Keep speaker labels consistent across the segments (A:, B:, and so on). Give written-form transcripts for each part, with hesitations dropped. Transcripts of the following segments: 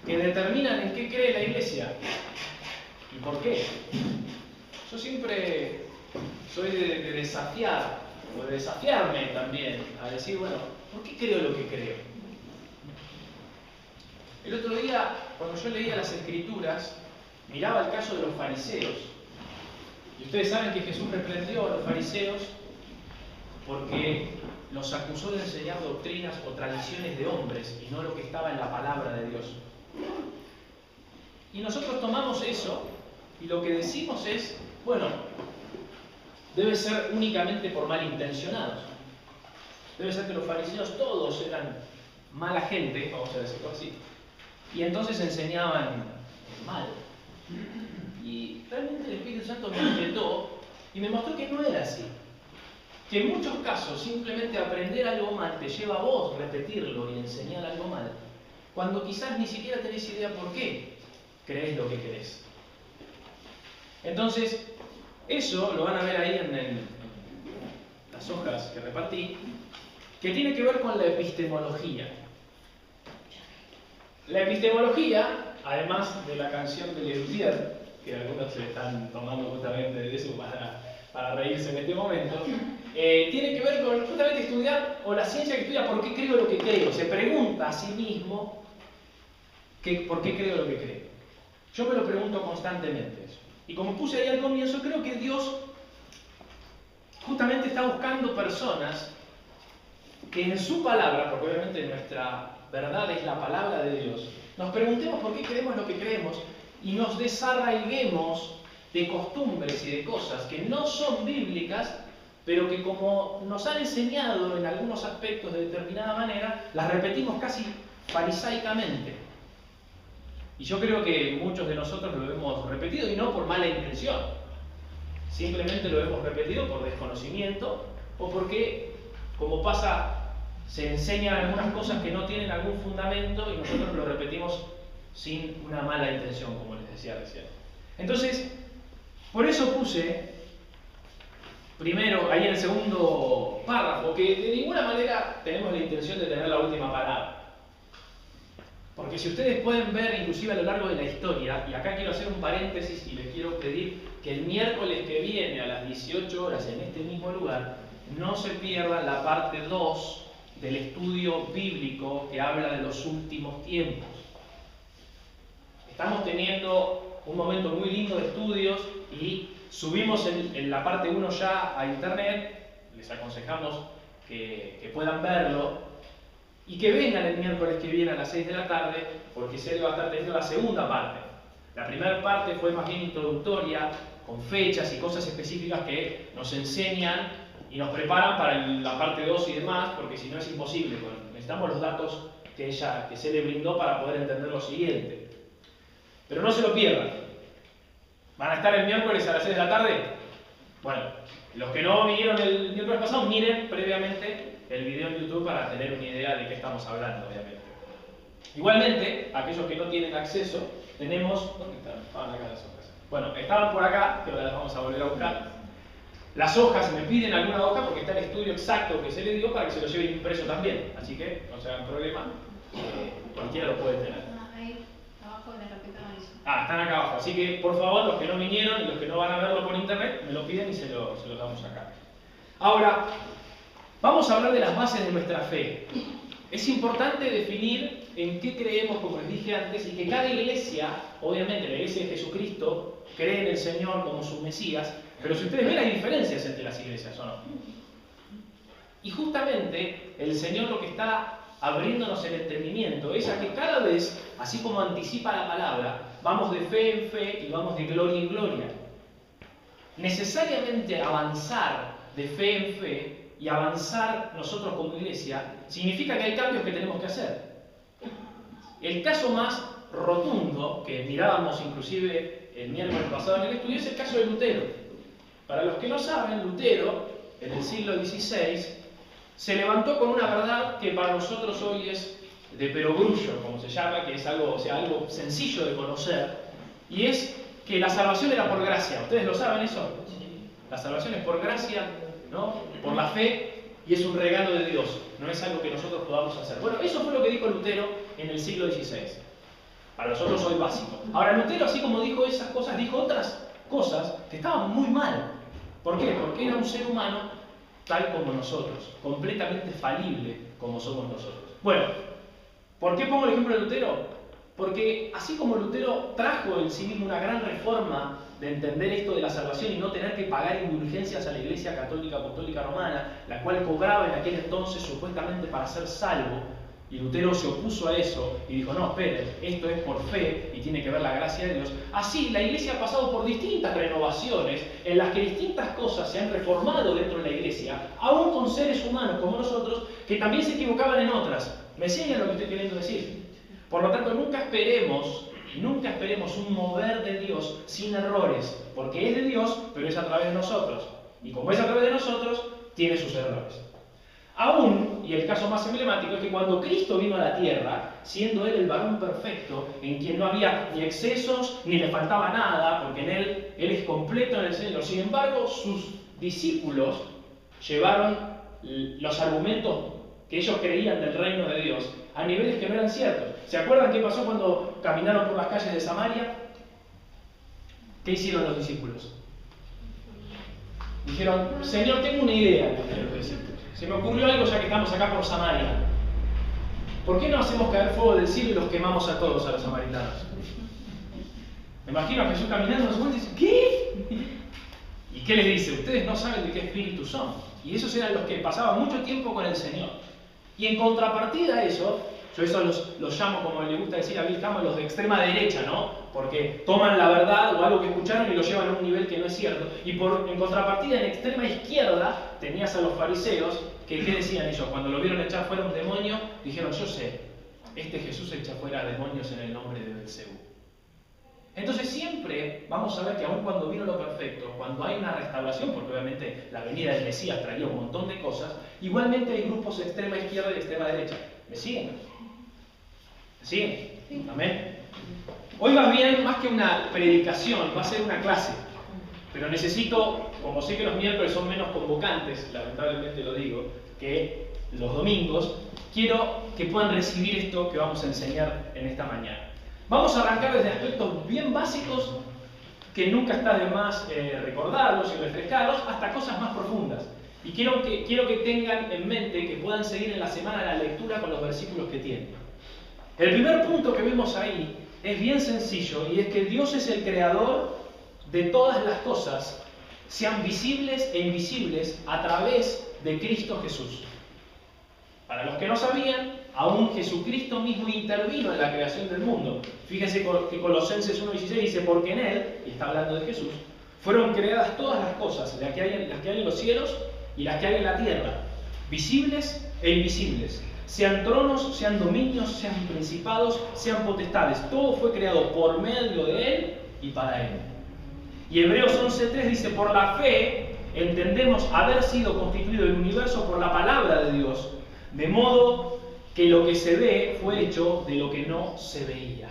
A: que determinan en qué cree la Iglesia y por qué. Yo siempre soy de desafiar, o de desafiarme también, a decir, bueno, ¿por qué creo lo que creo? El otro día, cuando yo leía las Escrituras, miraba el caso de los fariseos. Y ustedes saben que Jesús reprendió a los fariseos porque los acusó de enseñar doctrinas o tradiciones de hombres y no lo que estaba en la palabra de Dios. Y nosotros tomamos eso y lo que decimos es, bueno, debe ser únicamente por malintencionados. Debe ser que los fariseos todos eran mala gente, vamos a decirlo así, y entonces enseñaban mal. Y realmente el Espíritu Santo me inquietó y me mostró que no era así. Que en muchos casos simplemente aprender algo mal te lleva a vos repetirlo y enseñar algo mal, cuando quizás ni siquiera tenés idea por qué creés lo que creés. Entonces, eso lo van a ver ahí en las hojas que repartí, que tiene que ver con la epistemología. La epistemología, además de la canción de Lelutier, que algunos se están tomando justamente de eso para reírse en este momento, tiene que ver con justamente estudiar, o la ciencia que estudia por qué creo lo que creo. Se pregunta a sí mismo por qué creo lo que creo. Yo me lo pregunto constantemente eso. Y como puse ahí al comienzo, creo que Dios justamente está buscando personas que en su palabra, porque obviamente nuestra verdad es la palabra de Dios, nos preguntemos por qué creemos lo que creemos y nos desarraiguemos de costumbres y de cosas que no son bíblicas, pero que como nos han enseñado en algunos aspectos de determinada manera, las repetimos casi farisaicamente. Y yo creo que muchos de nosotros lo hemos repetido y no por mala intención. Simplemente lo hemos repetido por desconocimiento o porque, como pasa, se enseñan algunas cosas que no tienen algún fundamento y nosotros lo repetimos sin una mala intención, como les decía recién. Entonces, por eso puse primero, ahí en el segundo párrafo, que de ninguna manera tenemos la intención de tener la última palabra. Porque si ustedes pueden ver, inclusive a lo largo de la historia, y acá quiero hacer un paréntesis y les quiero pedir que el miércoles que viene a las 18 horas en este mismo lugar, no se pierdan la parte 2 del estudio bíblico que habla de los últimos tiempos. Estamos teniendo un momento muy lindo de estudios y subimos en la parte 1 ya a internet. Les aconsejamos que puedan verlo y que vengan el miércoles que viene a las 6 de la tarde, porque se va a estar teniendo la segunda parte. La primera parte fue más bien introductoria, con fechas y cosas específicas que nos enseñan y nos preparan para la parte 2 y demás, porque si no es imposible. Bueno, necesitamos los datos que se le brindó para poder entender lo siguiente. Pero no se lo pierdan. ¿Van a estar el miércoles a las 6 de la tarde? Bueno, los que no vinieron el miércoles pasado, miren previamente el video en YouTube para tener una idea de qué estamos hablando, obviamente. Igualmente, aquellos que no tienen acceso, tenemos... ¿Dónde están? Estaban acá las hojas. Bueno, estaban por acá, pero las vamos a volver a buscar. Las hojas, me piden alguna hoja porque está el estudio exacto que se le dio para que se lo lleven impreso también. Así que no se hagan problema, cualquiera lo puede tener.
B: Ahí, abajo de la carpeta amarilla.
A: Están acá abajo. Así que, por favor, los que no vinieron y los que no van a verlo por internet, me lo piden y se lo damos acá. Ahora, vamos a hablar de las bases de nuestra fe. Es importante definir en qué creemos, como les dije antes, y que cada iglesia, obviamente la iglesia de Jesucristo, cree en el Señor como su Mesías, pero si ustedes ven hay diferencias entre las iglesias, ¿o no? Y justamente el Señor lo que está abriéndonos el entendimiento es a que cada vez, así como anticipa la palabra, vamos de fe en fe y vamos de gloria en gloria. Necesariamente avanzar de fe en fe y avanzar nosotros como iglesia significa que hay cambios que tenemos que hacer. El caso más rotundo, que mirábamos inclusive el miércoles pasado en el estudio, es el caso de Lutero. Para los que no saben, Lutero, en el siglo XVI, se levantó con una verdad que para nosotros hoy es de perogrullo, como se llama, que es algo sencillo de conocer, y es que la salvación era por gracia. ¿Ustedes lo saben eso? La salvación es por gracia, ¿no? Por la fe, y es un regalo de Dios, no es algo que nosotros podamos hacer. Bueno, eso fue lo que dijo Lutero en el siglo XVI. Para nosotros hoy básico. Ahora Lutero, así como dijo esas cosas, dijo otras cosas que estaban muy mal. ¿Por qué? Porque era un ser humano tal como nosotros, completamente falible como somos nosotros. Bueno, ¿por qué pongo el ejemplo de Lutero? Porque así como Lutero trajo en sí mismo una gran reforma de entender esto de la salvación y no tener que pagar indulgencias a la Iglesia Católica Apostólica Romana, la cual cobraba en aquel entonces supuestamente para ser salvo, y Lutero se opuso a eso y dijo, no, esperen, esto es por fe y tiene que ver la gracia de Dios. Así, la Iglesia ha pasado por distintas renovaciones en las que distintas cosas se han reformado dentro de la Iglesia, aún con seres humanos como nosotros, que también se equivocaban en otras. ¿Me siguen lo que estoy queriendo decir? Por lo tanto, nunca esperemos un mover de Dios sin errores, porque es de Dios, pero es a través de nosotros. Y como es a través de nosotros, tiene sus errores. Aún, y el caso más emblemático, es que cuando Cristo vino a la tierra, siendo Él el varón perfecto, en quien no había ni excesos, ni le faltaba nada, porque en Él es completo en el Señor. Sin embargo, sus discípulos llevaron los argumentos que ellos creían del reino de Dios a niveles que no eran ciertos. ¿Se acuerdan qué pasó cuando caminaron por las calles de Samaria? ¿Qué hicieron los discípulos? Dijeron, Señor, tengo una idea, se me ocurrió algo ya que estamos acá por Samaria. ¿Por qué no hacemos caer fuego del cielo y los quemamos a todos, a los samaritanos? Me imagino a Jesús caminando y dice, ¿qué? ¿Y qué les dice? Ustedes no saben de qué espíritu son. Y esos eran los que pasaban mucho tiempo con el Señor. Y en contrapartida a eso, yo eso los llamo, como le gusta decir a Bill Campbell, los de extrema derecha, ¿no? Porque toman la verdad o algo que escucharon y lo llevan a un nivel que no es cierto. Y en contrapartida, en extrema izquierda, tenías a los fariseos, que ¿qué decían ellos? Cuando lo vieron echar fuera un demonio, dijeron, yo sé, este Jesús echa fuera demonios en el nombre de Beelzebú. Entonces siempre vamos a ver que aun cuando vino lo perfecto, cuando hay una restauración, porque obviamente la venida del Mesías traía un montón de cosas, igualmente hay grupos de extrema izquierda y de extrema derecha. ¿Me siguen? ¿Me siguen? Sí. Amén. Hoy va bien, más que una predicación, va a ser una clase. Pero necesito, como sé que los miércoles son menos convocantes, lamentablemente lo digo, que los domingos, quiero que puedan recibir esto que vamos a enseñar en esta mañana. Vamos a arrancar desde aspectos bien básicos que nunca está de más recordarlos y refrescarlos, hasta cosas más profundas. Y quiero que tengan en mente que puedan seguir en la semana la lectura con los versículos que tienen. El primer punto que vemos ahí es bien sencillo, y es que Dios es el creador de todas las cosas, sean visibles e invisibles, a través de Cristo Jesús. Para los que no sabían, aún Jesucristo mismo intervino en la creación del mundo. Fíjense que Colosenses 1:16 dice, porque en Él, y está hablando de Jesús, fueron creadas todas las cosas, las que hay en los cielos y las que hay en la tierra, visibles e invisibles. Sean tronos, sean dominios, sean principados, sean potestades. Todo fue creado por medio de Él y para Él. Y Hebreos 11:3 dice, por la fe entendemos haber sido constituido el universo por la palabra de Dios, de modo que lo que se ve fue hecho de lo que no se veía.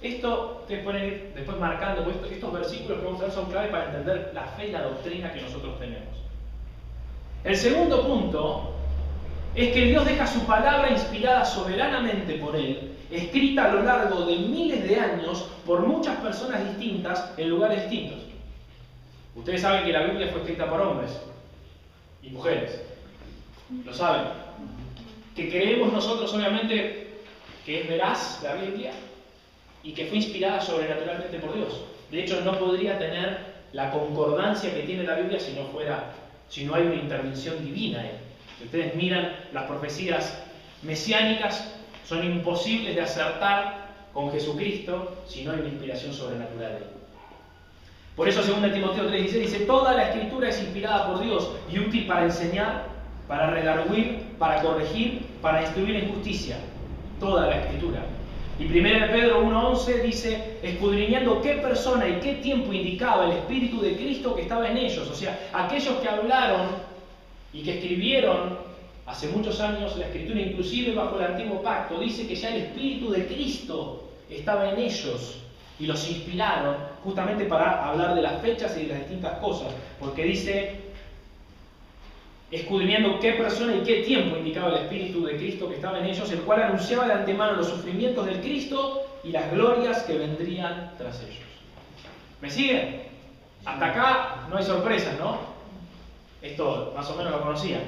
A: Esto, ustedes pueden ir después marcando, estos versículos que vamos a ver son clave para entender la fe y la doctrina que nosotros tenemos. El segundo punto es que Dios deja su palabra inspirada soberanamente por Él, escrita a lo largo de miles de años por muchas personas distintas en lugares distintos. Ustedes saben que la Biblia fue escrita por hombres y mujeres. ¿Lo saben? Que creemos nosotros obviamente que es veraz la Biblia y que fue inspirada sobrenaturalmente por Dios. De hecho, no podría tener la concordancia que tiene la Biblia si no hay una intervención divina ahí. Si ustedes miran las profecías mesiánicas, son imposibles de acertar con Jesucristo si no hay una inspiración sobrenatural ahí. Por eso 2 Timoteo 3:16 dice, toda la Escritura es inspirada por Dios y útil para enseñar, para redarguir, para corregir, para instruir en justicia. Toda la Escritura. Y 1 Pedro 1:11 dice, escudriñando qué persona y qué tiempo indicaba el Espíritu de Cristo que estaba en ellos. O sea, aquellos que hablaron y que escribieron hace muchos años la Escritura, inclusive bajo el Antiguo Pacto, dice que ya el Espíritu de Cristo estaba en ellos y los inspiraron justamente para hablar de las fechas y de las distintas cosas. Porque dice, escudriñando qué persona y qué tiempo indicaba el Espíritu de Cristo que estaba en ellos, el cual anunciaba de antemano los sufrimientos del Cristo y las glorias que vendrían tras ellos. ¿Me siguen? Hasta acá no hay sorpresas, ¿no? Esto más o menos lo conocían.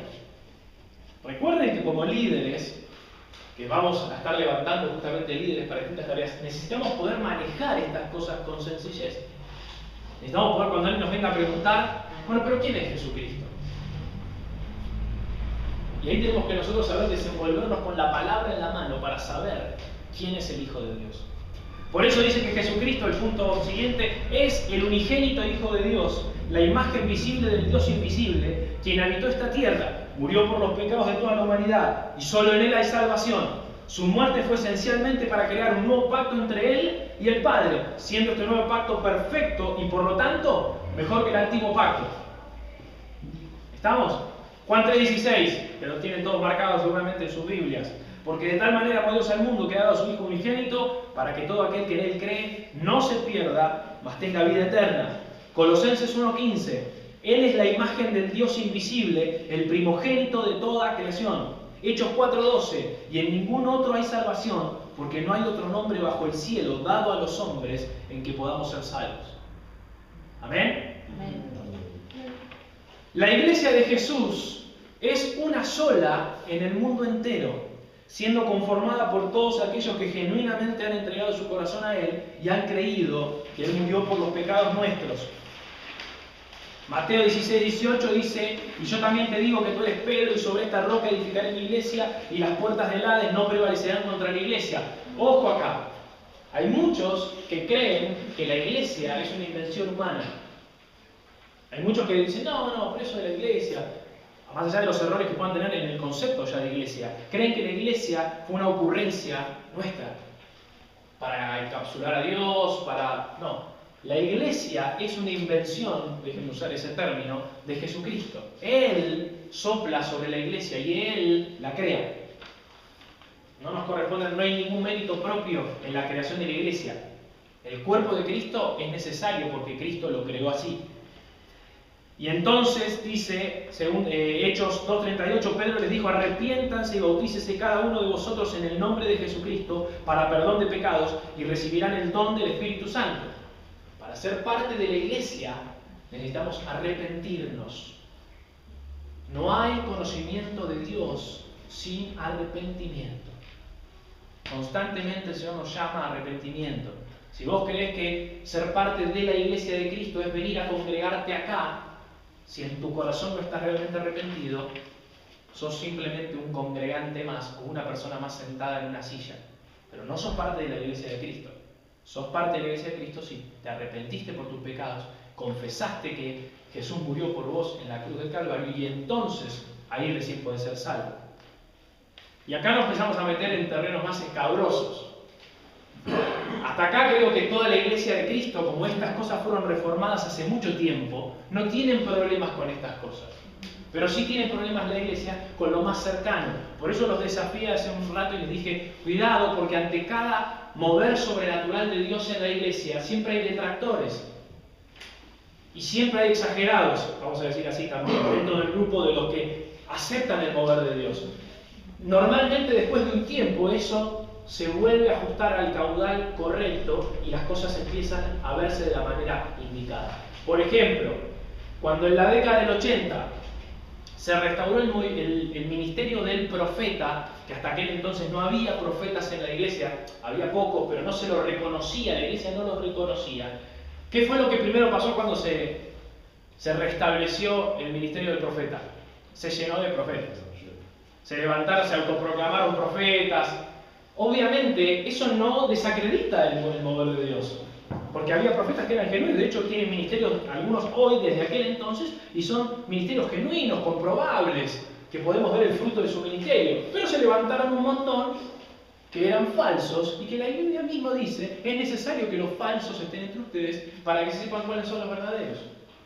A: Recuerden que como líderes, que vamos a estar levantando justamente líderes para distintas tareas, necesitamos poder manejar estas cosas con sencillez. Necesitamos poder, cuando alguien nos venga a preguntar, bueno, pero ¿quién es Jesucristo? Y ahí tenemos que nosotros saber desenvolvernos con la palabra en la mano para saber quién es el Hijo de Dios. Por eso dice que Jesucristo, el punto siguiente, es el unigénito Hijo de Dios, la imagen visible del Dios invisible, quien habitó esta tierra, murió por los pecados de toda la humanidad, y solo en Él hay salvación. Su muerte fue esencialmente para crear un nuevo pacto entre Él y el Padre, siendo este nuevo pacto perfecto y por lo tanto mejor que el antiguo pacto. ¿Estamos? Juan 3:16, que lo tienen todos marcados seguramente en sus Biblias. Porque de tal manera amó Dios al mundo que ha dado a su Hijo unigénito, para que todo aquel que en Él cree no se pierda, mas tenga vida eterna. Colosenses 1:15, Él es la imagen del Dios invisible, el primogénito de toda creación. Hechos 4:12, y en ningún otro hay salvación, porque no hay otro nombre bajo el cielo dado a los hombres en que podamos ser salvos. ¿Amén?
B: Amén.
A: La iglesia de Jesús es una sola en el mundo entero, siendo conformada por todos aquellos que genuinamente han entregado su corazón a Él y han creído que Él murió por los pecados nuestros. Mateo 16:18 dice, y yo también te digo que tú eres Pedro, y sobre esta roca edificaré mi iglesia, y las puertas del Hades no prevalecerán contra la iglesia. Ojo acá, hay muchos que creen que la iglesia es una invención humana. Hay muchos que dicen, no, por eso de la iglesia, más allá de los errores que puedan tener en el concepto ya de iglesia, creen que la iglesia fue una ocurrencia nuestra, para encapsular a Dios, No, la iglesia es una invención, déjenme usar ese término, de Jesucristo. Él sopla sobre la iglesia y Él la crea. No nos corresponde, no hay ningún mérito propio en la creación de la iglesia. El cuerpo de Cristo es necesario porque Cristo lo creó así. Y entonces dice, según Hechos 2:38, Pedro les dijo, arrepiéntanse y bautícese cada uno de vosotros en el nombre de Jesucristo para perdón de pecados y recibirán el don del Espíritu Santo. Para ser parte de la iglesia necesitamos arrepentirnos. No hay conocimiento de Dios sin arrepentimiento. Constantemente el Señor nos llama a arrepentimiento. Si vos crees que ser parte de la iglesia de Cristo es venir a congregarte acá, si en tu corazón no estás realmente arrepentido, sos simplemente un congregante más o una persona más sentada en una silla. Pero no sos parte de la iglesia de Cristo. Sos parte de la iglesia de Cristo si te arrepentiste por tus pecados, confesaste que Jesús murió por vos en la cruz del Calvario y entonces ahí recién podés ser salvo. Y acá nos empezamos a meter en terrenos más escabrosos. Hasta acá creo que toda la iglesia de Cristo, como estas cosas fueron reformadas hace mucho tiempo, no tienen problemas con estas cosas. Pero sí tiene problemas la iglesia con lo más cercano. Por eso los desafié hace un rato y les dije, cuidado, porque ante cada mover sobrenatural de Dios en la iglesia, siempre hay detractores. Y siempre hay exagerados, vamos a decir así también, dentro del grupo de los que aceptan el mover de Dios. Normalmente después de un tiempo eso se vuelve a ajustar al caudal correcto y las cosas empiezan a verse de la manera indicada. Por ejemplo, cuando en la década del 80 se restauró el ministerio del profeta, que hasta aquel entonces no había profetas en la iglesia, había pocos, pero no se lo reconocía, la iglesia no lo reconocía. ¿Qué fue lo que primero pasó cuando se restableció el ministerio del profeta? Se llenó de profetas. Se levantaron, se autoproclamaron profetas. Obviamente, eso no desacredita el mover de Dios. Porque había profetas que eran genuinos, de hecho tienen ministerios, algunos hoy desde aquel entonces, y son ministerios genuinos, comprobables, que podemos ver el fruto de su ministerio. Pero se levantaron un montón que eran falsos y que la Biblia misma dice, es necesario que los falsos estén entre ustedes para que sepan cuáles son los verdaderos.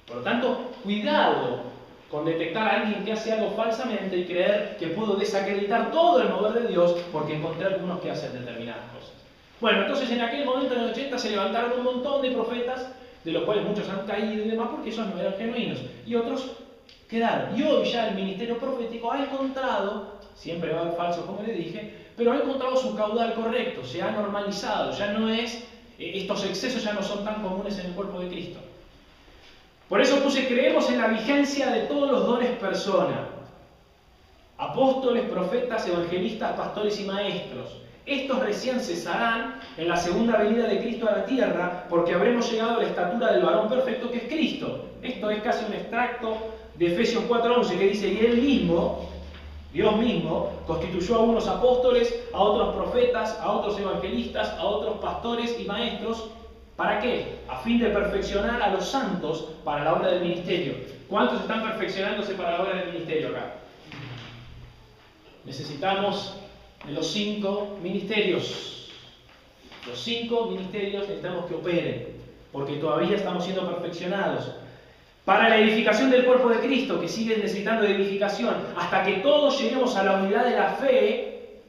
A: Por lo tanto, cuidado con detectar a alguien que hace algo falsamente y creer que puedo desacreditar todo el mover de Dios porque encontré algunos que hacen determinadas cosas. Bueno, entonces en aquel momento, en el 80, se levantaron un montón de profetas, de los cuales muchos han caído y demás porque esos no eran genuinos, y otros quedaron. Y hoy ya el ministerio profético ha encontrado siempre va a haber falsos, como le dije, pero ha encontrado su caudal correcto, se ha normalizado, ya no es, estos excesos ya no son tan comunes en el cuerpo de Cristo. Por eso creemos en la vigencia de todos los dones persona, apóstoles, profetas, evangelistas, pastores y maestros. Estos recién cesarán en la segunda venida de Cristo a la tierra, porque habremos llegado a la estatura del varón perfecto que es Cristo. Esto es casi un extracto de Efesios 4:11, que dice: y Él mismo, Dios mismo, constituyó a unos apóstoles, a otros profetas, a otros evangelistas, a otros pastores y maestros. ¿Para qué? A fin de perfeccionar a los santos para la obra del ministerio. ¿Cuántos están perfeccionándose para la obra del ministerio acá? Necesitamos de los 5 ministerios. Los 5 ministerios necesitamos que operen, porque todavía estamos siendo perfeccionados. Para la edificación del cuerpo de Cristo, que sigue necesitando de edificación, hasta que todos lleguemos a la unidad de la fe.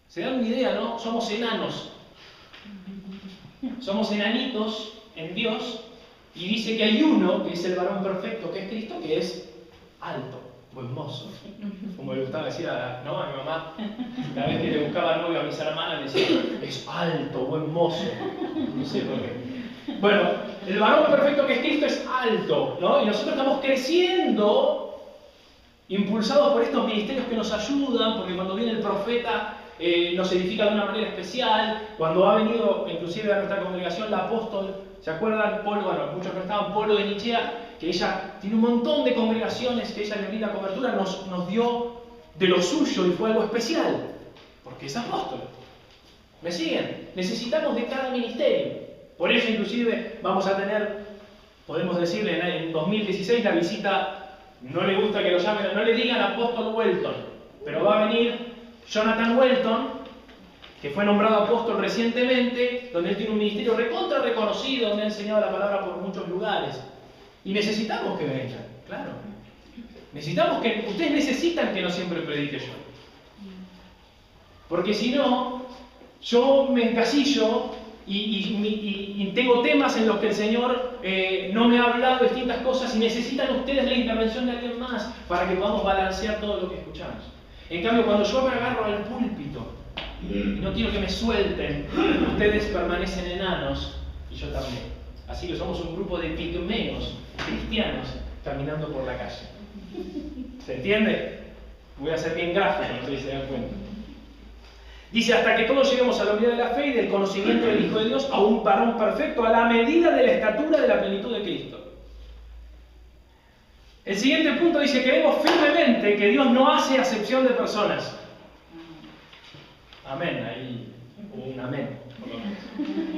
A: ¿Se dan una idea, no? Somos enanos. Somos enanitos en Dios, y dice que hay uno, que es el varón perfecto, que es Cristo, que es alto, buen mozo. Como le gustaba decir a mi mamá, cada vez que le buscaba novio a mis hermanas, le decía: es alto, buen mozo. No sé por qué. Bueno, el varón perfecto que es Cristo es alto, ¿no? Y nosotros estamos creciendo, impulsados por estos ministerios que nos ayudan, porque cuando viene el profeta nos edifica de una manera especial. Cuando ha venido inclusive a nuestra congregación la apóstol, ¿se acuerdan? Muchos no estaban, Polo de Nichea, que ella tiene un montón de congregaciones, que ella le brinda cobertura, nos dio de lo suyo y fue algo especial, porque es apóstol. ¿Me siguen? Necesitamos de cada ministerio. Por eso inclusive vamos a tener, podemos decirle, en 2016 la visita, no le gusta que lo llamen, no le digan apóstol Welton, pero va a venir Jonathan Welton, que fue nombrado apóstol recientemente, donde él tiene un ministerio recontra reconocido, donde ha enseñado la palabra por muchos lugares. Y necesitamos que vengan, claro. Ustedes necesitan que no siempre predique yo. Porque si no, yo me encasillo y tengo temas en los que el Señor no me ha hablado de distintas cosas, y necesitan ustedes la intervención de alguien más para que podamos balancear todo lo que escuchamos. En cambio, cuando yo me agarro al púlpito y no quiero que me suelten, ustedes permanecen enanos y yo también. Así que somos un grupo de pigmeos cristianos caminando por la calle. ¿Se entiende? Voy a ser bien gráfico, no sé si se dan cuenta. Dice: hasta que todos lleguemos a la unidad de la fe y del conocimiento del Hijo de Dios, a un varón perfecto, a la medida de la estatura de la plenitud de Cristo. El siguiente punto dice: creemos firmemente que Dios no hace acepción de personas. Amén, ahí un amén.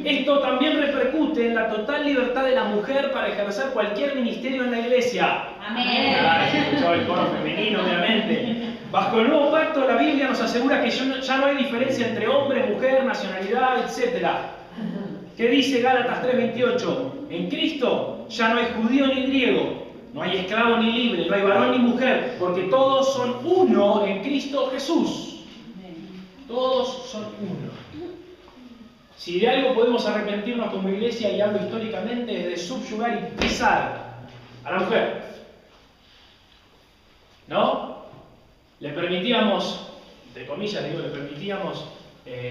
A: Esto también repercute en la total libertad de la mujer para ejercer cualquier ministerio en la iglesia.
B: Amén.
A: Se escuchaba el coro femenino, obviamente. Bajo el nuevo pacto, la Biblia nos asegura que ya no hay diferencia entre hombre, mujer, nacionalidad, etc. ¿Qué dice Gálatas 3:28? En Cristo ya no hay judío ni griego, no hay esclavo ni libre, no hay varón ni mujer, porque todos son uno en Cristo Jesús. Todos son uno. Si de algo podemos arrepentirnos como iglesia, y hablo históricamente, es de subyugar y pisar a la mujer. ¿No? Le permitíamos, entre comillas digo, le permitíamos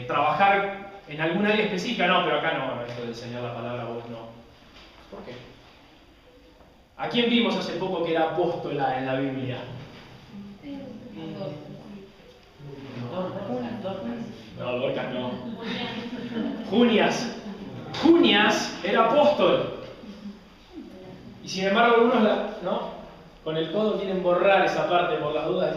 A: trabajar en algún área específica. No, pero acá no, esto de enseñar la palabra vos no. ¿Por qué? ¿A quién vimos hace poco que era apóstola en la Biblia? No, Dorcas no. Junias era apóstol. Y sin embargo algunos ¿no? Con el codo quieren borrar esa parte por las dudas,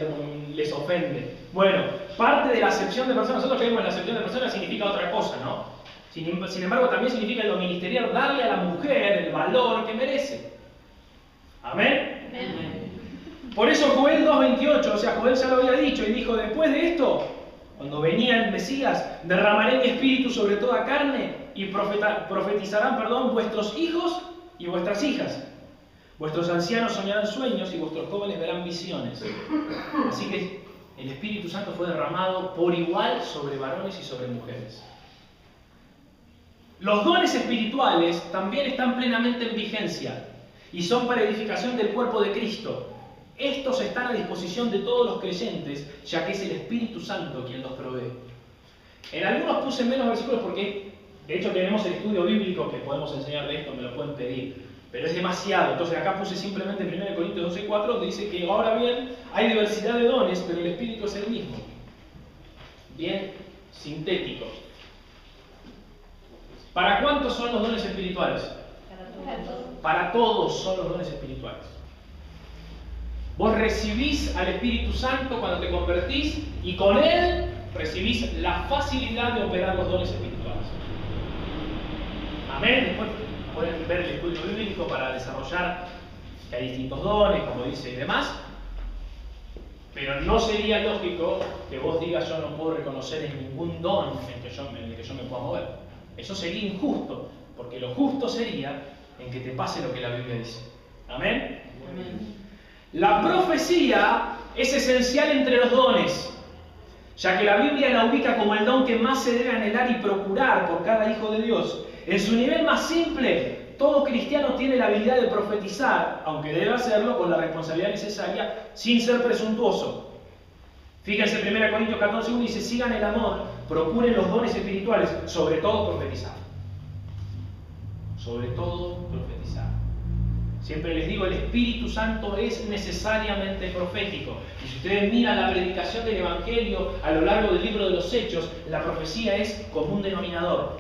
A: les ofende. Bueno, parte de la acepción de personas, nosotros creemos en la acepción de personas, significa otra cosa, ¿no? Sin embargo también significa en lo ministerial darle a la mujer el valor que merece. ¿Amén? Amén. Por eso Joel 2:28, o sea, Joel ya lo había dicho y dijo: después de esto, cuando venía el Mesías, derramaré mi espíritu sobre toda carne y profetizarán, vuestros hijos y vuestras hijas. Vuestros ancianos soñarán sueños y vuestros jóvenes verán visiones. Así que el Espíritu Santo fue derramado por igual sobre varones y sobre mujeres. Los dones espirituales también están plenamente en vigencia y son para edificación del cuerpo de Cristo. Estos están a disposición de todos los creyentes, ya que es el Espíritu Santo quien los provee. En algunos puse menos versículos porque, de hecho, tenemos el estudio bíblico que podemos enseñar de esto, me lo pueden pedir, pero es demasiado. Entonces acá puse simplemente 1 Corintios 12:4, donde dice que ahora bien, hay diversidad de dones, pero el Espíritu es el mismo. Bien sintético. ¿Para cuántos son los dones espirituales? Para todos son los dones espirituales. Vos recibís al Espíritu Santo cuando te convertís y con Él recibís la facilidad de operar los dones espirituales. Amén. Después pueden ver el estudio bíblico para desarrollar que hay distintos dones, como dice y demás. Pero no sería lógico que vos digas yo no puedo reconocer en ningún don en el que yo me pueda mover. Eso sería injusto, porque lo justo sería en que te pase lo que la Biblia dice. Amén.
B: Amén.
A: La profecía es esencial entre los dones, ya que la Biblia la ubica como el don que más se debe anhelar y procurar por cada hijo de Dios. En su nivel más simple, todo cristiano tiene la habilidad de profetizar, aunque debe hacerlo con la responsabilidad necesaria, sin ser presuntuoso. Fíjense, 1 Corintios 14:1 dice, sigan el amor, procuren los dones espirituales, sobre todo profetizar. Sobre todo profetizar. Siempre les digo, el Espíritu Santo es necesariamente profético. Y si ustedes miran la predicación del Evangelio a lo largo del libro de los Hechos, la profecía es común denominador.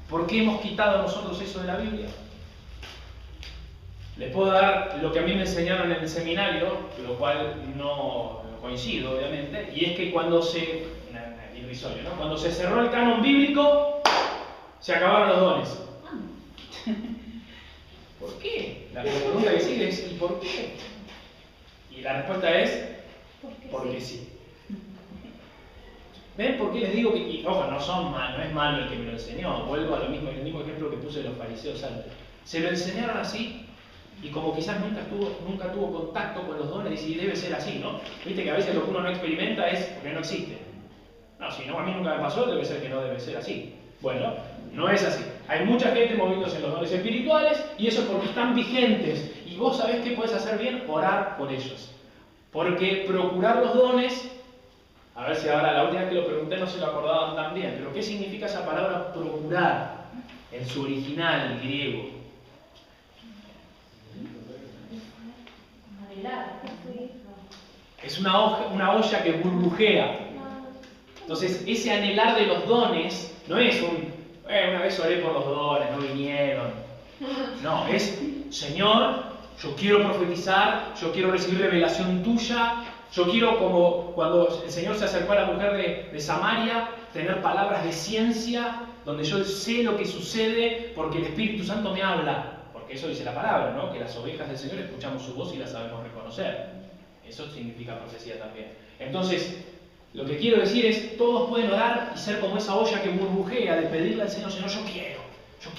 A: ¿Por qué hemos quitado nosotros eso de la Biblia? Les puedo dar lo que a mí me enseñaron en el seminario, lo cual no coincido, obviamente, y es que cuando se... irrisorio, ¿no? Cuando se cerró el canon bíblico, se acabaron los dones. ¿Por qué? La pregunta que sigue es ¿y por qué? Y la respuesta es porque sí. ¿Ven por qué les digo que, y, ojo, no es malo el que me lo enseñó? Vuelvo a lo mismo, el mismo ejemplo que puse de los fariseos antes. Se lo enseñaron así y como quizás nunca tuvo contacto con los dones, y debe ser así, ¿no? Viste que a veces lo que uno no experimenta es porque no existe. No, si no, a mí nunca me pasó, debe ser que no debe ser así. Bueno, no es así. Hay mucha gente moviéndose en los dones espirituales y eso es porque están vigentes. Y vos sabés qué podés hacer bien, orar por ellos. Porque procurar los dones, a ver si ahora la última vez que lo pregunté no se lo acordaban tan bien, pero ¿qué significa esa palabra procurar en su original griego? Es una olla que burbujea. Entonces, ese anhelar de los dones no es una vez oré por los dones, no vinieron. No, es, Señor, yo quiero profetizar, yo quiero recibir revelación tuya, yo quiero, como cuando el Señor se acercó a la mujer de Samaria, tener palabras de ciencia, donde yo sé lo que sucede porque el Espíritu Santo me habla. Porque eso dice la palabra, ¿no? Que las ovejas del Señor escuchamos su voz y la sabemos reconocer. Eso significa profecía también. Entonces, lo que quiero decir es, todos pueden orar y ser como esa olla que burbujea, de pedirle al Señor, Señor, yo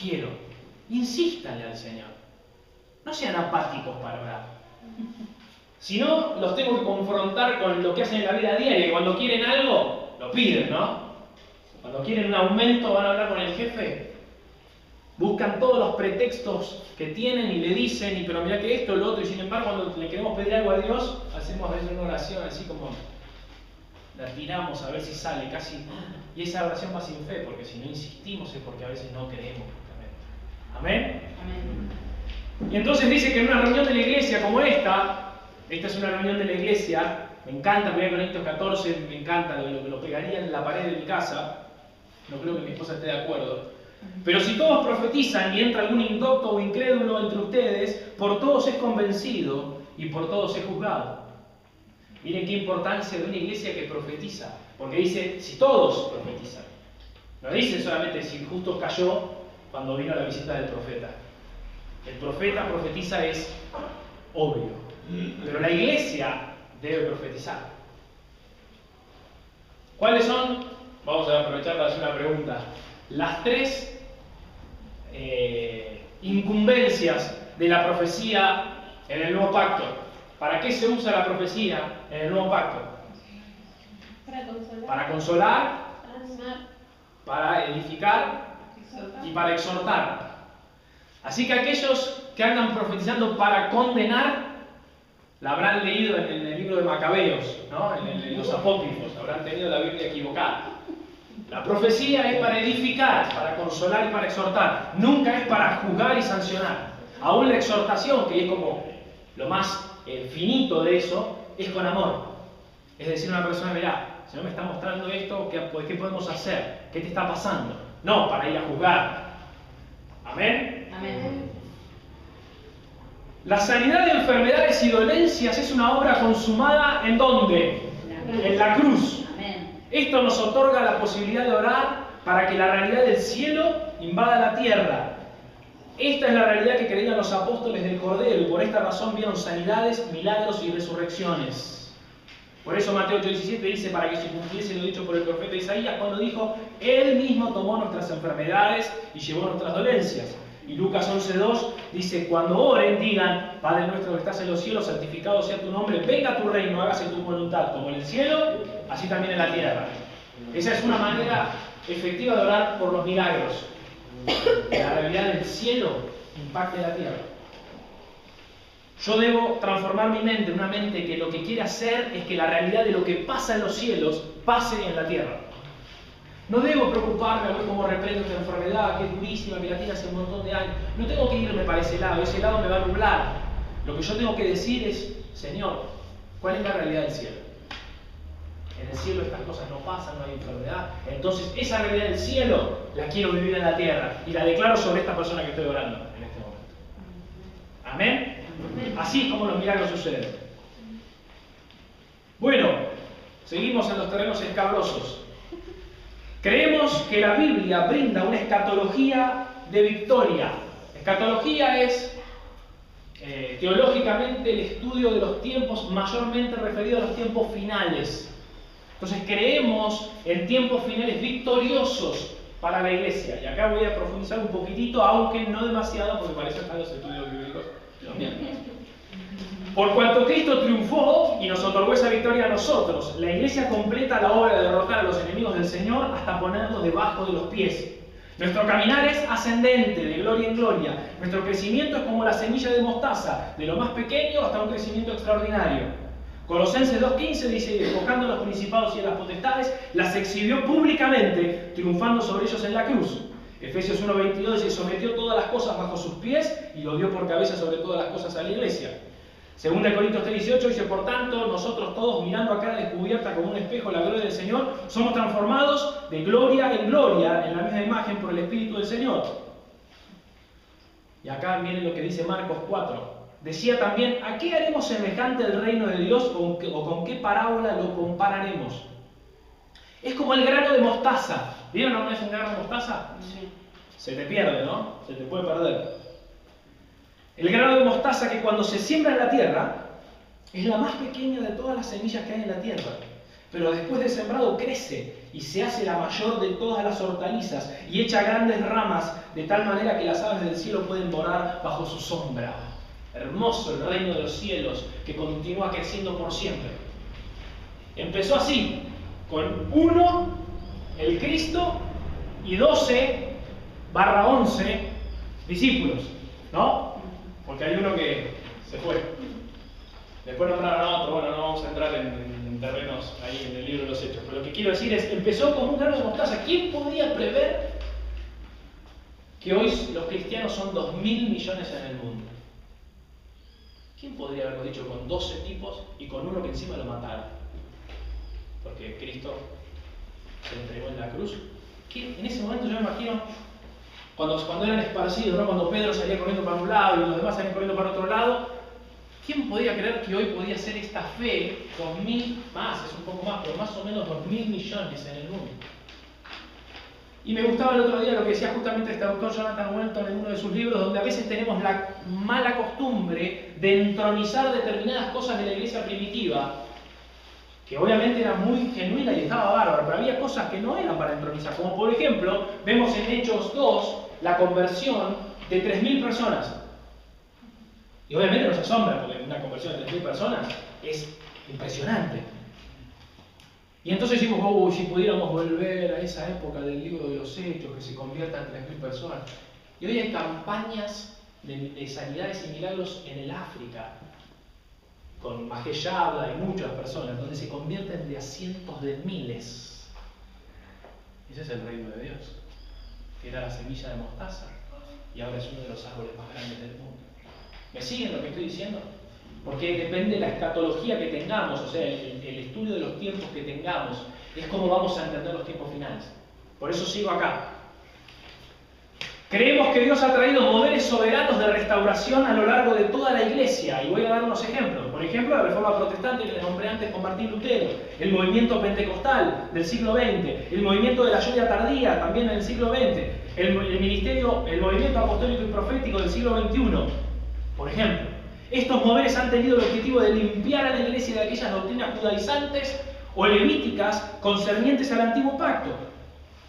A: quiero. Insístanle al Señor. No sean apáticos para orar. Si no, los tengo que confrontar con lo que hacen en la vida diaria, que cuando quieren algo, lo piden, ¿no? Cuando quieren un aumento, van a hablar con el jefe. Buscan todos los pretextos que tienen y le dicen, pero mira que esto, lo otro, y sin embargo, cuando le queremos pedir algo a Dios, hacemos a veces una oración así como... la tiramos a ver si sale casi, y esa oración va sin fe, porque si no insistimos es porque a veces no creemos justamente. ¿Amén? Amén. Y entonces dice que en una reunión de la iglesia como esta es una reunión de la iglesia, me encanta 1 Corintios 14, me encanta, lo pegaría en la pared de mi casa, no creo que mi esposa esté de acuerdo, pero si todos profetizan y entra algún indocto o incrédulo entre ustedes, por todos es convencido y por todos es juzgado. Miren qué importancia de una iglesia que profetiza, porque dice, si todos profetizan. No dice solamente si justo cayó cuando vino la visita del profeta. El profeta profetiza es obvio, pero la iglesia debe profetizar. ¿Cuáles son? Vamos a aprovechar para hacer una pregunta. Las tres incumbencias de la profecía en el nuevo pacto. ¿Para qué se usa la profecía en el nuevo pacto? Para consolar, para edificar y para exhortar. Así que aquellos que andan profetizando para condenar, La habrán leído en el libro de Macabeos, ¿no? En los apócrifos, habrán tenido la Biblia equivocada. La profecía es para edificar, para consolar y para exhortar. Nunca es para juzgar y sancionar. Aún la exhortación, que es como lo más finito de eso, es con amor. Es decir, una persona, mirá, el Señor me está mostrando esto, ¿qué podemos hacer? ¿Qué te está pasando? No, para ir a juzgar. ¿Amén?
B: Amén.
A: La sanidad de enfermedades y dolencias es una obra consumada ¿en dónde? En la cruz.
B: Amén.
A: Esto nos otorga la posibilidad de orar para que la realidad del cielo invada la tierra. Esta es la realidad que creían los apóstoles del Cordero y por esta razón vieron sanidades, milagros y resurrecciones. Por eso Mateo 8:17 dice, para que se cumpliese lo dicho por el profeta Isaías cuando dijo, Él mismo tomó nuestras enfermedades y llevó nuestras dolencias. Y Lucas 11:2 dice, cuando oren, digan, Padre nuestro que estás en los cielos, santificado sea tu nombre, venga tu reino, hágase tu voluntad, como en el cielo, así también en la tierra. Esa es una manera efectiva de orar por los milagros. Que la realidad del cielo impacte la tierra. Yo debo transformar mi mente en una mente que lo que quiere hacer es que la realidad de lo que pasa en los cielos pase en la tierra. No debo preocuparme a ver cómo reprendo esta enfermedad, que es durísima, que la tiene hace un montón de años. No tengo que irme para ese lado me va a nublar. Lo que yo tengo que decir es, Señor, ¿cuál es la realidad del cielo? En el cielo estas cosas no pasan, no hay enfermedad. Entonces esa realidad del cielo la quiero vivir en la tierra y la declaro sobre esta persona que estoy orando en este momento. ¿Amén? Así es como los milagros suceden. Bueno, seguimos en los terrenos escabrosos. Creemos que la Biblia brinda una escatología de victoria. Escatología es teológicamente el estudio de los tiempos, mayormente referido a los tiempos finales. Entonces creemos en tiempos finales victoriosos para la iglesia. Y acá voy a profundizar un poquitito, aunque no demasiado, porque para eso están los estudios bíblicos los miércoles. Por cuanto Cristo triunfó y nos otorgó esa victoria a nosotros, la iglesia completa la obra de derrotar a los enemigos del Señor hasta ponerlos debajo de los pies. Nuestro caminar es ascendente, de gloria en gloria. Nuestro crecimiento es como la semilla de mostaza, de lo más pequeño hasta un crecimiento extraordinario. Colosenses 2:15 dice, despojando a los principados y a las potestades, las exhibió públicamente, triunfando sobre ellos en la cruz. Efesios 1:22 dice, sometió todas las cosas bajo sus pies y lo dio por cabeza sobre todas las cosas a la iglesia. 2 Corintios 3:18 dice, por tanto, nosotros todos mirando a cara descubierta como un espejo la gloria del Señor, somos transformados de gloria en gloria en la misma imagen por el Espíritu del Señor. Y acá viene lo que dice Marcos 4. Decía también, ¿a qué haremos semejante el reino de Dios o con qué parábola lo compararemos? Es como el grano de mostaza. ¿Vieron alguna vez un grano de mostaza?
B: Sí.
A: Se te pierde, ¿no? Se te puede perder. El grano de mostaza que cuando se siembra en la tierra es la más pequeña de todas las semillas que hay en la tierra. Pero después de sembrado crece y se hace la mayor de todas las hortalizas y echa grandes ramas de tal manera que las aves del cielo pueden morar bajo su sombra. Hermoso el reino de los cielos que continúa creciendo por siempre. Empezó así, con 1, el Cristo, y 12/11 discípulos, ¿no? Porque hay uno que se fue. Después nombraron a otro, bueno, no vamos a entrar en terrenos ahí en el libro de los Hechos. Pero lo que quiero decir es, empezó como un grano de mostaza. ¿Quién podía prever que hoy los cristianos son 2.000 millones en el mundo? ¿Quién podría haberlo dicho con 12 tipos y con uno que encima lo mataron? Porque Cristo se entregó en la cruz. En ese momento yo me imagino cuando eran esparcidos, ¿no? Cuando Pedro salía corriendo para un lado y los demás salían corriendo para otro lado, ¿quién podía creer que hoy podía ser esta fe 2.000 más, es un poco más, pero más o menos 2.000 millones en el mundo? Y me gustaba el otro día lo que decía justamente este autor Jonathan Welton en uno de sus libros, donde a veces tenemos la mala costumbre de entronizar determinadas cosas de la iglesia primitiva, que obviamente era muy genuina y estaba bárbara, pero había cosas que no eran para entronizar, como por ejemplo, vemos en Hechos 2 la conversión de 3.000 personas. Y obviamente nos asombra, porque una conversión de 3.000 personas es impresionante. Y entonces decimos, si pudiéramos volver a esa época del libro de los Hechos, que se conviertan 3.000 personas. Y hoy hay campañas de sanidades y milagros en el África, con Maheshadla y muchas personas, donde se convierten de a cientos de miles. Ese es el reino de Dios, que era la semilla de mostaza y ahora es uno de los árboles más grandes del mundo. ¿Me siguen lo que estoy diciendo? Porque depende de la escatología que tengamos, o sea, el estudio de los tiempos que tengamos, es como vamos a entender los tiempos finales. Por eso sigo acá. Creemos que Dios ha traído modelos soberanos de restauración a lo largo de toda la Iglesia, y voy a dar unos ejemplos. Por ejemplo, la Reforma Protestante que les nombré antes con Martín Lutero, el movimiento pentecostal del siglo XX, el movimiento de la lluvia tardía también en el siglo XX, el movimiento apostólico y profético del siglo XXI, por ejemplo. Estos modelos han tenido el objetivo de limpiar a la Iglesia de aquellas doctrinas judaizantes o levíticas concernientes al antiguo pacto.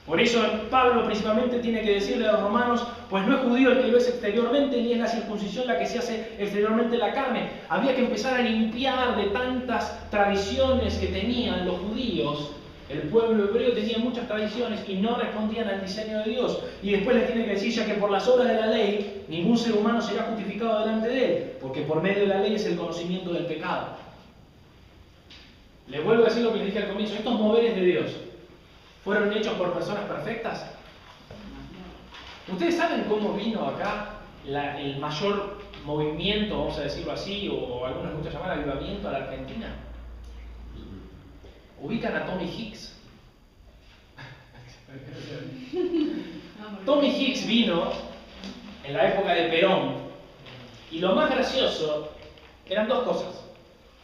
A: Por eso Pablo principalmente tiene que decirle a los romanos, pues no es judío el que lo es exteriormente, ni es la circuncisión la que se hace exteriormente en la carne. Había que empezar a limpiar de tantas tradiciones que tenían los judíos. El pueblo hebreo tenía muchas tradiciones y no respondían al diseño de Dios. Y después les tiene que decir ya que por las obras de la ley, ningún ser humano será justificado delante de él, porque por medio de la ley es el conocimiento del pecado. Les vuelvo a decir lo que les dije al comienzo, estos moveres de Dios ¿fueron hechos por personas perfectas? ¿Ustedes saben cómo vino acá el mayor movimiento, vamos a decirlo así, o algunos les gusta llamar avivamiento a la Argentina? ¿Ubican a Tommy Hicks? Tommy Hicks vino en la época de Perón, y lo más gracioso eran dos cosas.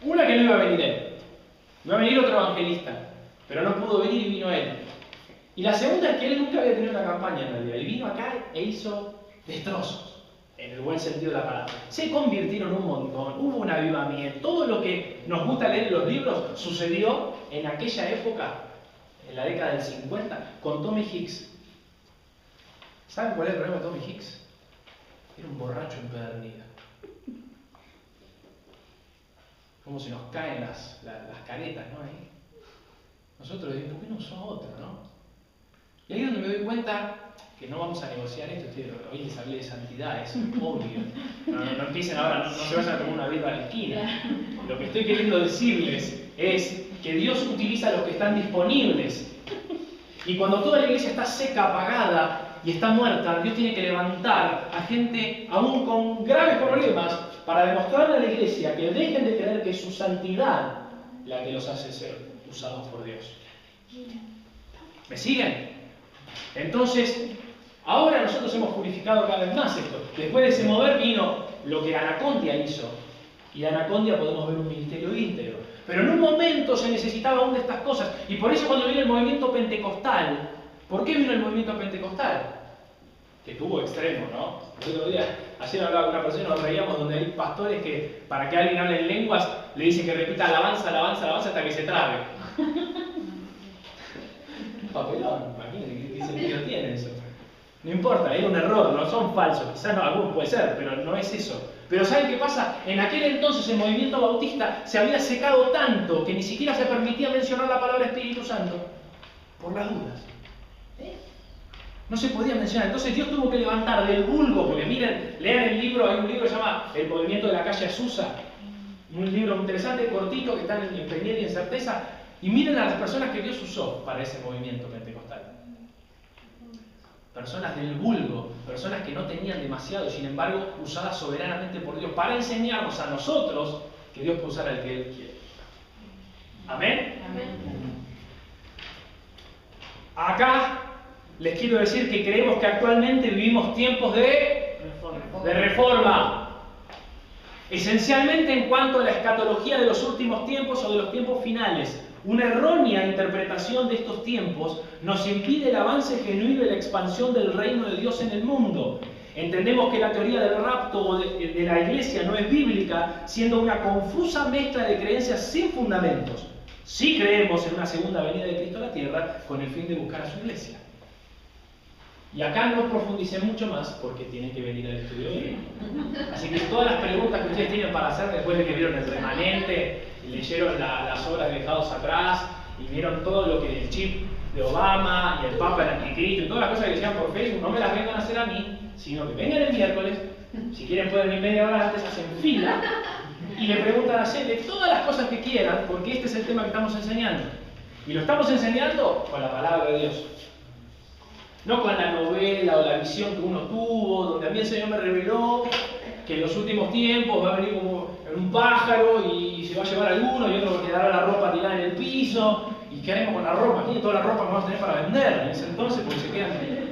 A: Una, que no iba a venir él, iba a venir otro evangelista, pero no pudo venir y vino él. Y la segunda es que él nunca había tenido una campaña en realidad. Y vino acá e hizo destrozos, en el buen sentido de la palabra. Se convirtieron un montón, hubo un avivamiento. Todo lo que nos gusta leer en los libros sucedió en aquella época, en la década del 50, con Tommy Hicks. ¿Saben cuál es el problema de Tommy Hicks? Era un borracho empedernido. Como se nos caen las caretas, ¿no? Ahí. Nosotros decimos, ¿por qué no usó otra, no? Y ahí es donde me doy cuenta que no vamos a negociar esto. Hoy les hablé de santidad, es obvio. No empiecen ahora, no se vayan a tomar una birra a la esquina. Lo que estoy queriendo decirles es que Dios utiliza los que están disponibles. Y cuando toda la iglesia está seca, apagada y está muerta, Dios tiene que levantar a gente aún con graves problemas para demostrarle a la iglesia que dejen de creer que es su santidad la que los hace ser usados por Dios. ¿Me siguen? Entonces, ahora nosotros hemos purificado cada vez más esto. Después de ese mover vino lo que Anacondia hizo. Y de Anacondia podemos ver un ministerio íntegro. Pero en un momento se necesitaba aún de estas cosas. Y por eso cuando vino el movimiento pentecostal, ¿por qué vino el movimiento pentecostal? Que tuvo extremo, ¿no? El otro día, ayer hablaba con una persona, nos reíamos, donde hay pastores que para que alguien hable en lenguas le dicen que repita alabanza, alabanza, alabanza hasta que se trabe. Papelón, imagínense qué sentido tiene eso. No importa, era un error, no son falsos, quizás no, algunos puede ser, pero no es eso. Pero ¿saben qué pasa? En aquel entonces el movimiento bautista se había secado tanto que ni siquiera se permitía mencionar la palabra Espíritu Santo por las dudas. No se podía mencionar. Entonces Dios tuvo que levantar del vulgo, porque miren, lean el libro, hay un libro que se llama El movimiento de la calle Azusa, un libro interesante, cortito, que está en Peñel y en Certeza, y miren a las personas que Dios usó para ese movimiento pentecostal. Personas del vulgo, personas que no tenían demasiado, sin embargo, usadas soberanamente por Dios, para enseñarnos a nosotros que Dios puede usar al que Él quiere. ¿Amén?
B: Amén.
A: Acá les quiero decir que creemos que actualmente vivimos tiempos de reforma. Esencialmente en cuanto a la escatología de los últimos tiempos o de los tiempos finales. Una errónea interpretación de estos tiempos nos impide el avance genuino y la expansión del reino de Dios en el mundo. Entendemos que la teoría del rapto de la iglesia no es bíblica, siendo una confusa mezcla de creencias sin fundamentos. Sí creemos en una segunda venida de Cristo a la tierra con el fin de buscar a su iglesia. Y acá no profundicé mucho más porque tienen que venir al estudio bíblico. Así que todas las preguntas que ustedes tienen para hacer después de que vieron el remanente, y leyeron las obras de Dejados Atrás, y vieron todo lo que el chip de Obama y el Papa, el Anticristo y todas las cosas que decían por Facebook, no me las vengan a hacer a mí, sino que vengan el miércoles. Si quieren pueden ir media hora antes, hacen fila y le preguntan a Cele todas las cosas que quieran, porque este es el tema que estamos enseñando. Y lo estamos enseñando con la palabra de Dios. No con la novela o la visión que uno tuvo, donde a mí el Señor me reveló que en los últimos tiempos va a venir como un pájaro y se va a llevar alguno y otro quedará la ropa tirada en el piso. ¿Y qué haremos con la ropa? Tiene toda la ropa que vamos a tener para vender en ese entonces porque se quedan.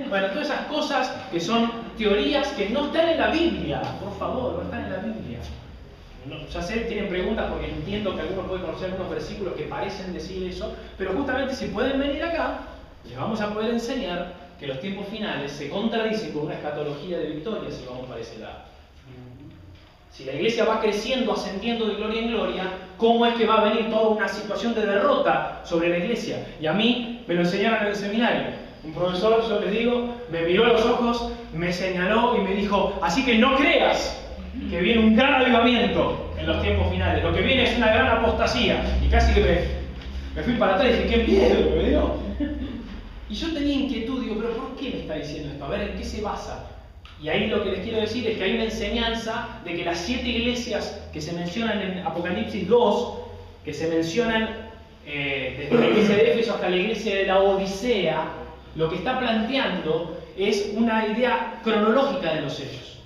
A: Bueno, todas esas cosas que son teorías que no están en la Biblia, por favor, no están en la Biblia. No, ya sé, tienen preguntas porque entiendo que algunos pueden conocer algunos versículos que parecen decir eso, pero justamente si pueden venir acá, les vamos a poder enseñar que los tiempos finales se contradicen con una escatología de victoria si vamos para ese lado. Si la iglesia va creciendo, ascendiendo de gloria en gloria, ¿cómo es que va a venir toda una situación de derrota sobre la iglesia? Y a mí me lo enseñaron en el seminario. Un profesor, yo les digo, me miró a los ojos, me señaló y me dijo, así que no creas que viene un gran avivamiento en los tiempos finales. Lo que viene es una gran apostasía. Y casi que me fui para atrás y dije, qué miedo me dio. Y yo tenía inquietud, digo, pero ¿por qué me está diciendo esto? A ver, ¿en qué se basa? Y ahí lo que les quiero decir es que hay una enseñanza de que las 7 iglesias que se mencionan en Apocalipsis 2, que se mencionan desde la iglesia de Éfeso hasta la iglesia de la Odisea, lo que está planteando es una idea cronológica de los hechos.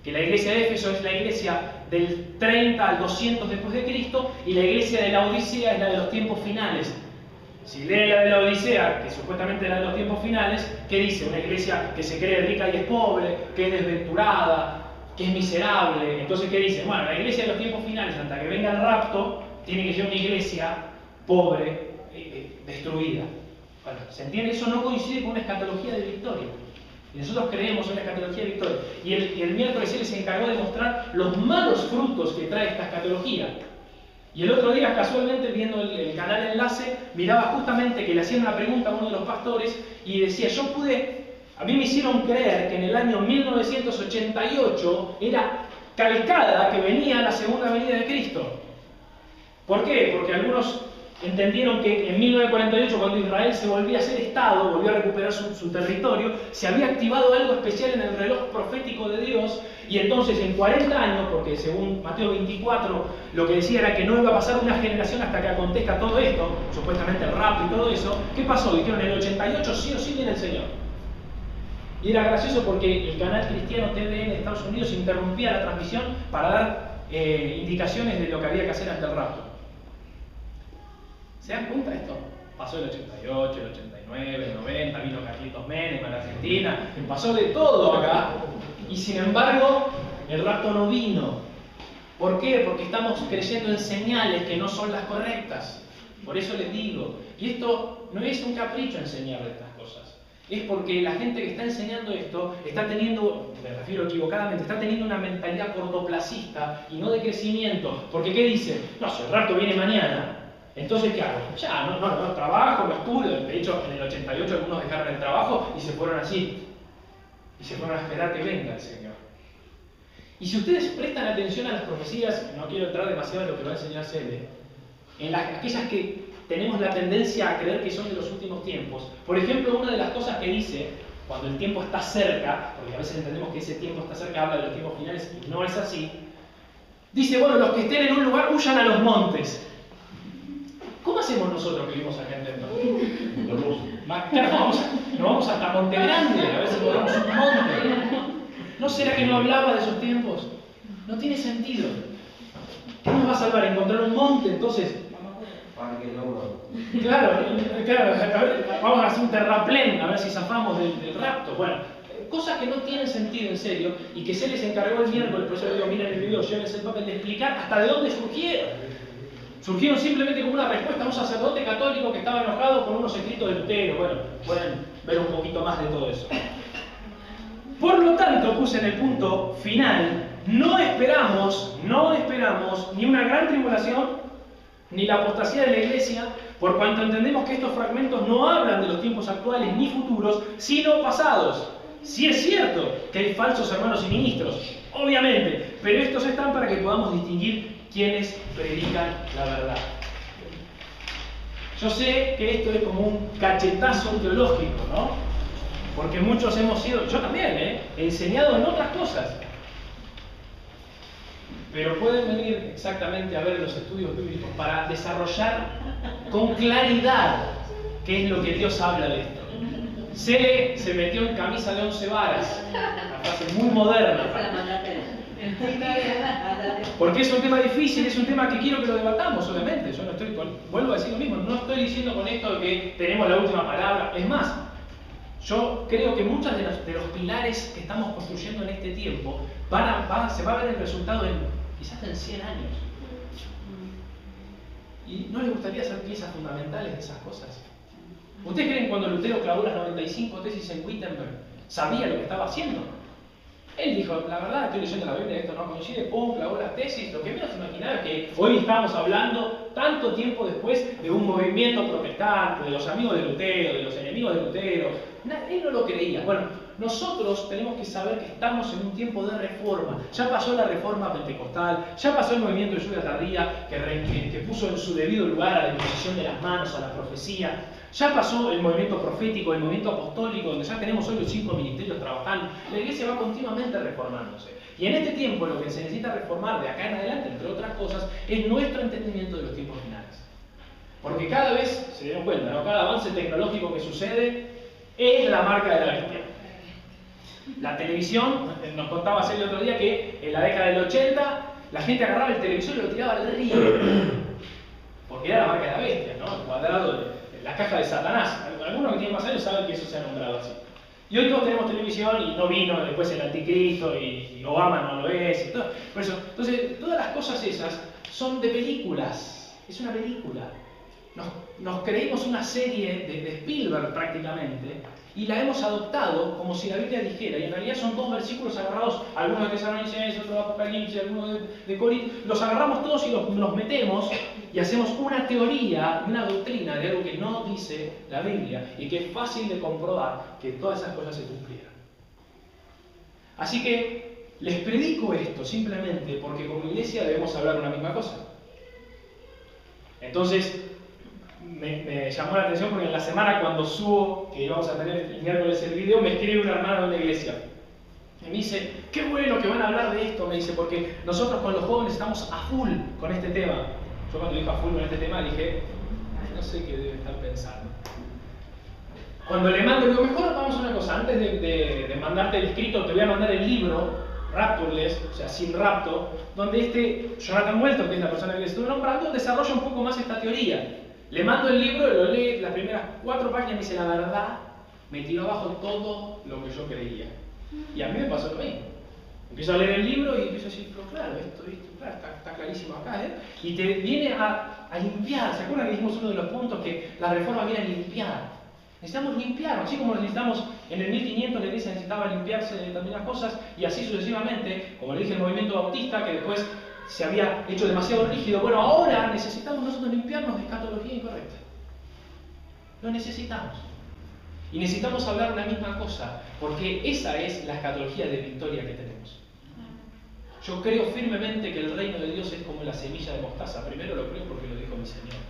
A: Que la iglesia de Éfeso es la iglesia del 30 al 200 después de Cristo y la iglesia de la Odisea es la de los tiempos finales. Si leen la de la Odisea, que supuestamente era de los tiempos finales, ¿qué dice? Una iglesia que se cree rica y es pobre, que es desventurada, que es miserable. Entonces, ¿qué dice? Bueno, la iglesia de los tiempos finales, hasta que venga el rapto, tiene que ser una iglesia pobre, destruida. Bueno, ¿se entiende? Eso no coincide con una escatología de victoria. Y nosotros creemos en la escatología de victoria. Y el miércoles él se encargó de mostrar los malos frutos que trae esta escatología. Y el otro día, casualmente, viendo el canal Enlace, miraba justamente que le hacían una pregunta a uno de los pastores y decía, a mí me hicieron creer que en el año 1988 era calcada que venía la segunda venida de Cristo. ¿Por qué? Porque algunos entendieron que en 1948, cuando Israel se volvía a ser Estado, volvió a recuperar su territorio, se había activado algo especial en el reloj profético de Dios, y entonces en 40 años, porque según Mateo 24, lo que decía era que no iba a pasar una generación hasta que acontezca todo esto, supuestamente el rapto y todo eso, ¿qué pasó? Dijeron, en el 88 sí o sí viene el Señor. Y era gracioso porque el canal cristiano TVN de Estados Unidos interrumpía la transmisión para dar indicaciones de lo que había que hacer ante el rapto. ¿Se dan cuenta de esto? Pasó el 88, el 89, el 90, vino Carlitos Menem a la Argentina, pasó de todo acá, y sin embargo, el rapto no vino. ¿Por qué? Porque estamos creyendo en señales que no son las correctas. Por eso les digo, y esto no es un capricho enseñarle estas cosas, es porque la gente que está enseñando esto está teniendo, me refiero equivocadamente, está teniendo una mentalidad cortoplacista y no de crecimiento. Porque ¿qué dice? No, si el rapto viene mañana, entonces, ¿qué hago? Ya, no trabajo, no estudio. De hecho, en el 88 algunos dejaron el trabajo y se fueron así. Y se fueron a esperar que venga el Señor. Y si ustedes prestan atención a las profecías, no quiero entrar demasiado en lo que va a enseñar Cele, en aquellas que tenemos la tendencia a creer que son de los últimos tiempos. Por ejemplo, una de las cosas que dice, cuando el tiempo está cerca, porque a veces entendemos que ese tiempo está cerca, habla de los tiempos finales, y no es así. Dice, bueno, los que estén en un lugar huyan a los montes. ¿Cómo hacemos nosotros que vivimos acá en Denver? Claro, nos vamos hasta Monte Grande, a ver si podemos un monte. ¿No será que no hablaba de esos tiempos? No tiene sentido. ¿Qué nos va a salvar? ¿Encontrar un monte? Entonces, claro, a ver, vamos a hacer un terraplén, a ver si zafamos del rapto. Bueno, cosas que no tienen sentido en serio y que se les encargó el miércoles, por eso les digo, miren el video, llévense el papel de explicar hasta de dónde surgieron. Surgieron simplemente como una respuesta a un sacerdote católico que estaba enojado con unos escritos de Lutero. Bueno, pueden ver un poquito más de todo eso. Por lo tanto, puse en el punto final, no esperamos ni una gran tribulación, ni la apostasía de la iglesia, por cuanto entendemos que estos fragmentos no hablan de los tiempos actuales ni futuros, sino pasados. Sí es cierto que hay falsos hermanos y ministros, obviamente, pero estos están para que podamos distinguir quienes predican la verdad. Yo sé que esto es como un cachetazo teológico, ¿no? Porque muchos hemos sido, yo también, enseñado en otras cosas. pero pueden venir exactamente a ver los estudios bíblicos para desarrollar con claridad qué es lo que Dios habla de esto. Cele se metió en camisa de 11 varas, una frase muy moderna. Porque es un tema difícil, es un tema que quiero que lo debatamos, obviamente. Yo no estoy vuelvo a decir lo mismo, no estoy diciendo con esto que tenemos la última palabra. Es más, yo creo que muchos de los pilares que estamos construyendo en este tiempo se va a ver el resultado quizás en 100 años. ¿Y no les gustaría ser piezas fundamentales de esas cosas? ¿Ustedes creen que cuando Lutero clavó las 95 tesis en Wittenberg, sabía lo que estaba haciendo? Él dijo, la verdad, estoy leyendo la Biblia, esto no coincide, pum, clavó las tesis. Lo que menos imaginaba es que hoy estábamos hablando, tanto tiempo después, de un movimiento protestante, de los amigos de Lutero, de los enemigos de Lutero. Él no lo creía. Bueno, nosotros tenemos que saber que estamos en un tiempo de reforma. Ya pasó la reforma pentecostal, ya pasó el movimiento de lluvia tardía, que puso en su debido lugar a la imposición de las manos, a la profecía. Ya pasó el movimiento profético, el movimiento apostólico, donde ya tenemos hoy los 5 ministerios trabajando. La iglesia va continuamente reformándose. Y en este tiempo lo que se necesita reformar de acá en adelante, entre otras cosas, es nuestro entendimiento de los tiempos finales. Porque cada vez, se dieron cuenta, ¿no? Cada avance tecnológico que sucede es la marca de la bestia. La televisión, nos contaba Celio el otro día que en la década del 80 la gente agarraba el televisor y lo tiraba al río. Porque era la marca de la bestia, ¿no? El cuadrado de la caja de Satanás. Algunos que tienen más años saben que eso se ha nombrado así. Y hoy todos tenemos televisión y no vino después el anticristo y Obama no lo es. Y todo. Por eso, entonces, todas las cosas esas son de películas. Es una película. Nos creímos una serie de Spielberg prácticamente y la hemos adoptado como si la Biblia dijera, y en realidad son 2 versículos agarrados, algunos de Tesalonicenses, otros de Apocalipsis, algunos de Corintios, los agarramos todos y los metemos y hacemos una teoría, una doctrina de algo que no dice la Biblia y que es fácil de comprobar que todas esas cosas se cumplieran. Así que les predico esto simplemente porque como iglesia debemos hablar una misma cosa. Entonces, me llamó la atención porque en la semana cuando subo, que íbamos a tener el miércoles el video, me escribe un hermano de la iglesia. Y me dice, qué bueno que van a hablar de esto, me dice, porque nosotros con los jóvenes estamos a full con este tema. Yo cuando dijo a full con este tema dije, no sé qué debe estar pensando. Cuando le mando, le digo, mejor vamos a una cosa, antes de mandarte el escrito, te voy a mandar el libro, Raptureless, o sea, sin rapto, donde Jonathan Welton, que es la persona que les estuve nombrando, desarrolla un poco más esta teoría. Le mando el libro, lo lee, las primeras 4 páginas y me dice, la verdad, me tiró abajo todo lo que yo creía. Y a mí me pasó lo mismo. Empiezo a leer el libro y empiezo a decir, pero claro, esto claro, está clarísimo acá, ¿eh? Y te viene a limpiar. ¿Se acuerdan que dijimos uno de los puntos que la reforma viene a limpiar? Necesitamos limpiarnos, así como necesitamos en el 1500 la iglesia necesitaba limpiarse de determinadas cosas y así sucesivamente, como le dije el movimiento bautista que después se había hecho demasiado rígido. Bueno, ahora necesitamos nosotros limpiarnos de escatología incorrecta. Lo necesitamos. Y necesitamos hablar una misma cosa, porque esa es la escatología de victoria que tenemos. Yo creo firmemente que el reino de Dios es como la semilla de mostaza. Primero lo creo porque lo dijo mi Señor.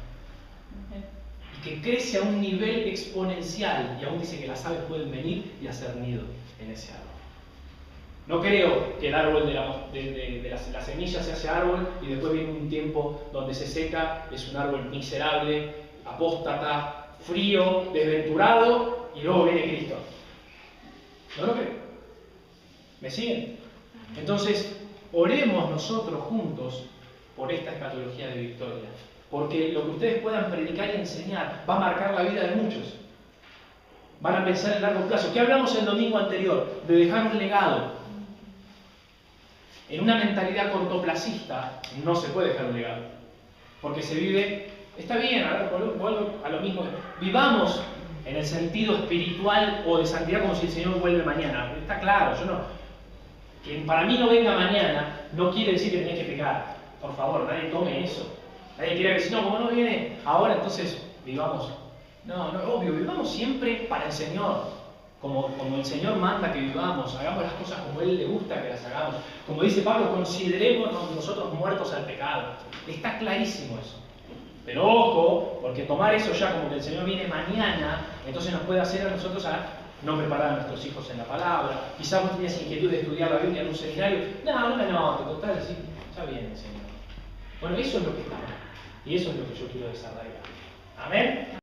A: Y que crece a un nivel exponencial, y aún dice que las aves pueden venir y hacer nido en ese árbol. No creo que el árbol de la semilla se hace árbol y después viene un tiempo donde se seca, es un árbol miserable, apóstata, frío, desventurado y luego viene Cristo. No lo creo. ¿Me siguen? Entonces, oremos nosotros juntos por esta escatología de victoria, porque lo que ustedes puedan predicar y enseñar va a marcar la vida de muchos. Van a pensar en largo plazo. ¿Qué hablamos el domingo anterior? De dejar un legado. En una mentalidad cortoplacista no se puede dejar un legado, porque se vive, está bien, a ver, vuelvo a lo mismo, vivamos en el sentido espiritual o de santidad como si el Señor vuelve mañana. Está claro, que para mí no venga mañana no quiere decir que tenés que pecar. Por favor, nadie tome eso. Nadie quiere decir, no, como no viene ahora, entonces vivamos. No, obvio, vivamos siempre para el Señor. Como el Señor manda que vivamos, hagamos las cosas como Él le gusta que las hagamos. Como dice Pablo, considerémonos nosotros muertos al pecado. Está clarísimo eso. Pero ojo, porque tomar eso ya como que el Señor viene mañana, entonces nos puede hacer a nosotros a no preparar a nuestros hijos en la palabra. Quizás vos tenías inquietud de estudiar la Biblia en un seminario. No, total, así. ya viene, Señor. Bueno, eso es lo que está mal. Y eso es lo que yo quiero desarraigar. Amén.